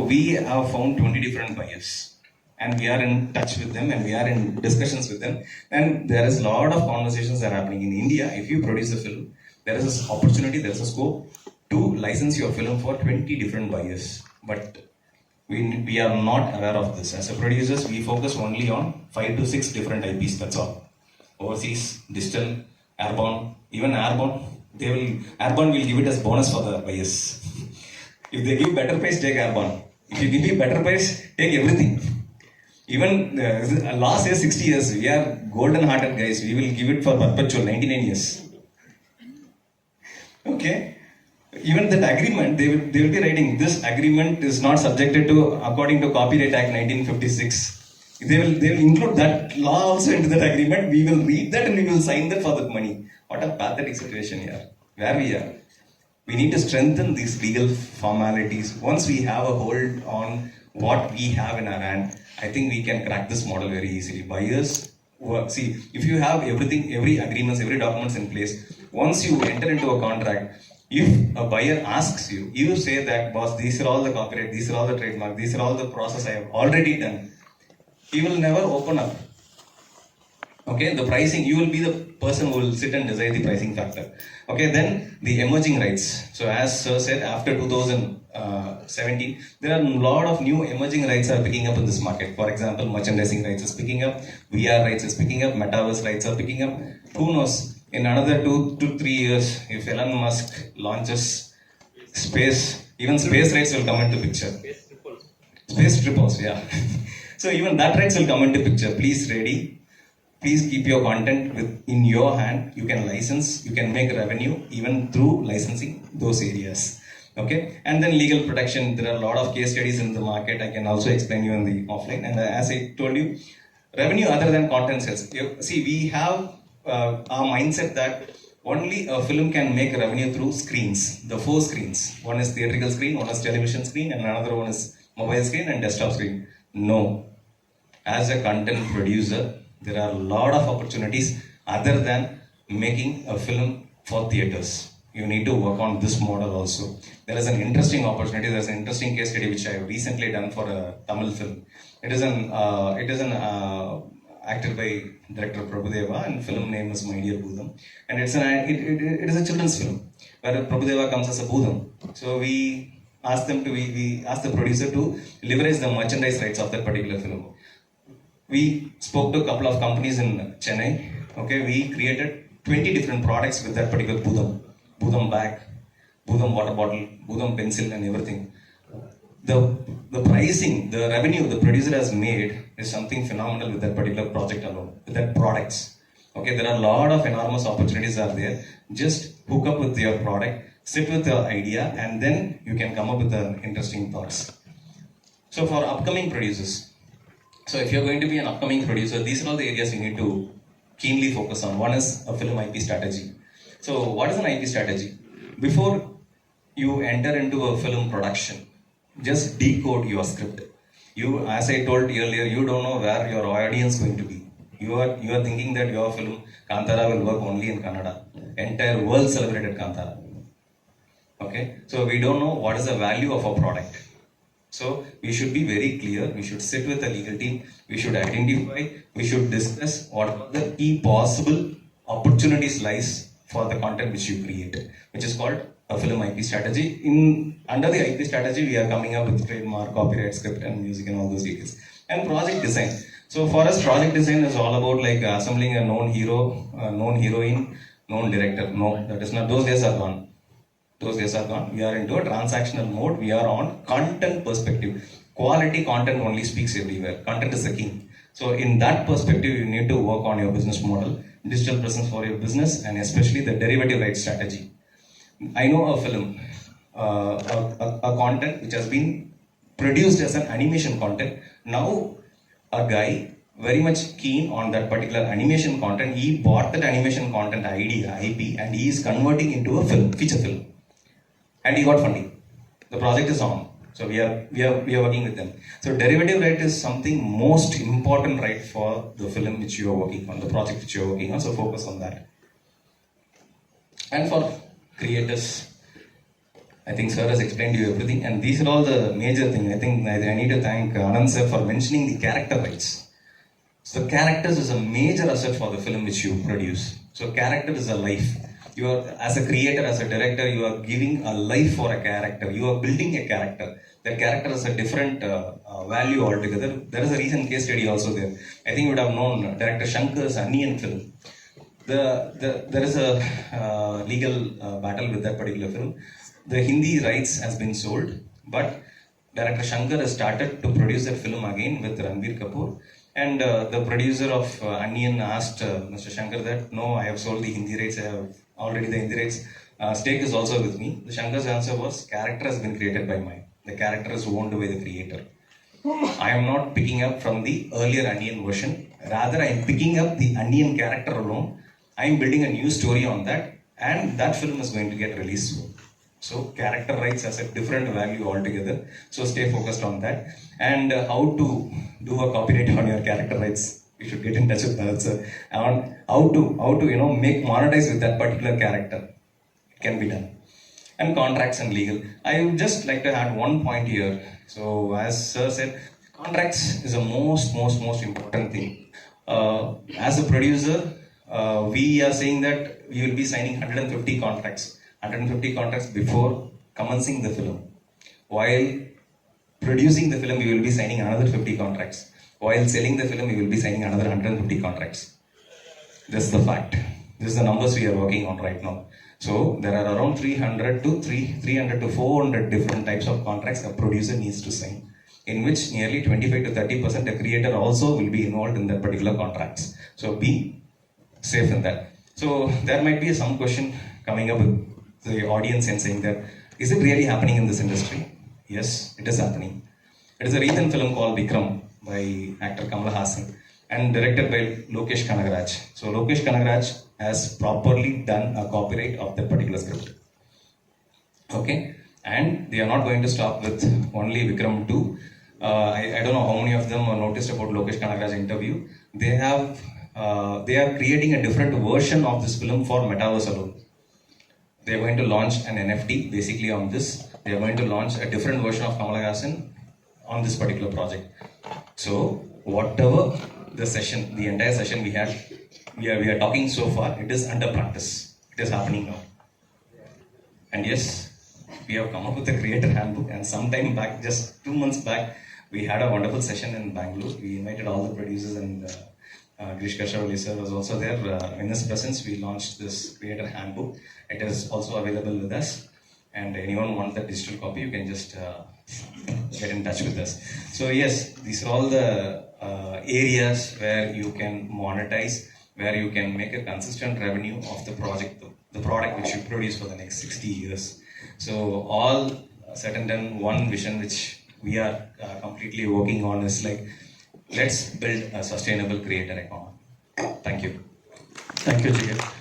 we have found 20 different buyers, and we are in touch with them, and we are in discussions with them, and there is a lot of conversations that are happening in India. If you produce a film, there is this opportunity, there is a scope to license your film for 20 different buyers. But we are not aware of this. As a producers, we focus only on 5 to 6 different IPs, that's all. Overseas, digital, airborne, even airborne, airborne will give it as bonus for the buyers. If they give better price, take airborne. If you give me better price, take everything. Even last year 60 years, we are golden hearted guys. We will give it for perpetual 99 years. Okay. Even that agreement, they will be writing, this agreement is not subjected to according to Copyright Act 1956. They will include that law also into that agreement. We will read that and we will sign that for that money. What a pathetic situation here. Where we are. We need to strengthen these legal formalities. Once we have a hold on what we have in our hand, I think we can crack this model very easily. Buyers, see, if you have everything, every agreements, every documents in place, once you enter into a contract, if a buyer asks you, you say that, boss, these are all the copyright, these are all the trademark, these are all the process I have already done. He will never open up. Okay, the pricing, you will be the person who will sit and decide the pricing factor. Okay, then the emerging rights. So as Sir said, after 2017, there are a lot of new emerging rights are picking up in this market. For example, merchandising rights is picking up, VR rights is picking up, metaverse rights are picking up. Who knows? In another 2 to 3 years, if Elon Musk launches space, even space rights will come into picture. Space triples, yeah. So even that rights will come into picture. Please ready. Please keep your content in your hand. You can license, you can make revenue even through licensing those areas. Okay, and then legal protection. There are a lot of case studies in the market. I can also explain you in the offline. And as I told you, revenue other than content sales. See, we have our mindset that only a film can make revenue through screens, the 4 screens. One is theatrical screen, one is television screen, and another one is mobile screen and desktop screen. No. As a content producer, there are a lot of opportunities other than making a film for theaters. You need to work on this model also. There is an interesting opportunity. There is an interesting case study which I have recently done for a Tamil film. It is an acted by director Prabhudeva, and film name is My Dear Bhoodam. And it is a children's film where Prabhudeva comes as a Bhoodam. So we asked the producer to leverage the merchandise rights of that particular film. We spoke to a couple of companies in Chennai. Okay, we created 20 different products with that particular Bhoodam. Bhoodam bag, Bhoodam water bottle, Bhoodam pencil and everything. The pricing, the revenue the producer has made is something phenomenal with that particular project alone, with that products. Okay, there are a lot of enormous opportunities are there. Just hook up with your product, sit with your idea, and then you can come up with interesting thoughts. So for upcoming producers, so if you're going to be an upcoming producer, these are all the areas you need to keenly focus on. One is a film IP strategy. So what is an IP strategy? Before you enter into a film production, just decode your script. You, as I told earlier, you don't know where your audience is going to be. You are thinking that your film Kantara will work only in Kannada. Entire world celebrated Kantara. Okay, so we don't know what is the value of our product. So we should be very clear. We should sit with the legal team. We should identify. We should discuss what are the key possible opportunities lies for the content which you create, which is called a film IP strategy. Under the IP strategy, we are coming up with trademark, copyright, script, and music, and all those areas. And project design. So for us, project design is all about like assembling a known hero, known heroine, known director. No, that is not. Those days are gone. Those days are gone. We are into a transactional mode. We are on content perspective. Quality content only speaks everywhere. Content is the king. So in that perspective, you need to work on your business model, digital presence for your business, and especially the derivative rights strategy. I know a film, a content which has been produced as an animation content. Now, a guy very much keen on that particular animation content. He bought that animation content idea, IP, and he is converting into a film, feature film. And he got funding. The project is on. So we are working with them. So derivative right is something most important right for the film which you are working on, the project which you are working on. So focus on that. And for creators, I think sir has explained to you everything, and these are all the major things. I think I need to thank Anand sir for mentioning the character rights. So characters is a major asset for the film which you produce. So character is a life. You are, as a creator, as a director, you are giving a life for a character. You are building a character. That character has a different value altogether. There is a recent case study also there. I think you would have known director Shankar's Onion film. There is a legal battle with that particular film. The Hindi rights has been sold, but director Shankar has started to produce that film again with Ranbir Kapoor. And the producer of Onion asked Mr. Shankar that, no, I have sold the Hindi rights, I have already the Hindi rights. Stake is also with me. The Shankar's answer was, character has been created by mine. The character is owned by the creator. I am not picking up from the earlier Onion version. Rather, I am picking up the Onion character alone. I am building a new story on that, and that film is going to get released soon. So character rights has a different value altogether. So stay focused on that. And how to do a copyright on your character rights, you should get in touch with Bharat sir. On how to make monetize with that particular character. It can be done. And contracts and legal. I would just like to add one point here. So as sir said, contracts is the most important thing. As a producer, we are saying that we will be signing 150 contracts. 150 contracts before commencing the film. While producing the film, we will be signing another 50 contracts. While selling the film, we will be signing another 150 contracts. This is the fact. This is the numbers we are working on right now. So there are around 300 to 400 different types of contracts a producer needs to sign, in which nearly 25 to 30% the creator also will be involved in that particular contracts. So be safe in that. So there might be some question coming up with the audience and saying that, is it really happening in this industry? Yes, it is happening. It is a recent film called Vikram by actor Kamal Hassan and directed by Lokesh Kanagaraj. So Lokesh Kanagaraj has properly done a copyright of that particular script. Okay, and they are not going to stop with only Vikram 2. I don't know how many of them noticed about Lokesh Kanagaraj's interview. They are creating a different version of this film for Metaverse alone. They are going to launch an NFT basically on this. They are going to launch a different version of Kamal Hassan on this particular project. So whatever the session, the entire session we had, we are talking so far, it is under practice. It is happening now. And yes, we have come up with a creator handbook, and sometime back, just 2 months back, we had a wonderful session in Bangalore. We invited all the producers, and Grish Kashavali sir was also there. In his presence, we launched this creator handbook. It is also available with us, and anyone want the digital copy, you can just get in touch with us. So yes, these are all the areas where you can monetize, where you can make a consistent revenue of the project, the product which you produce for the next 60 years. So all said and done, one vision which we are completely working on is like, let's build a sustainable creator economy. Thank you. Thank you, Jigar.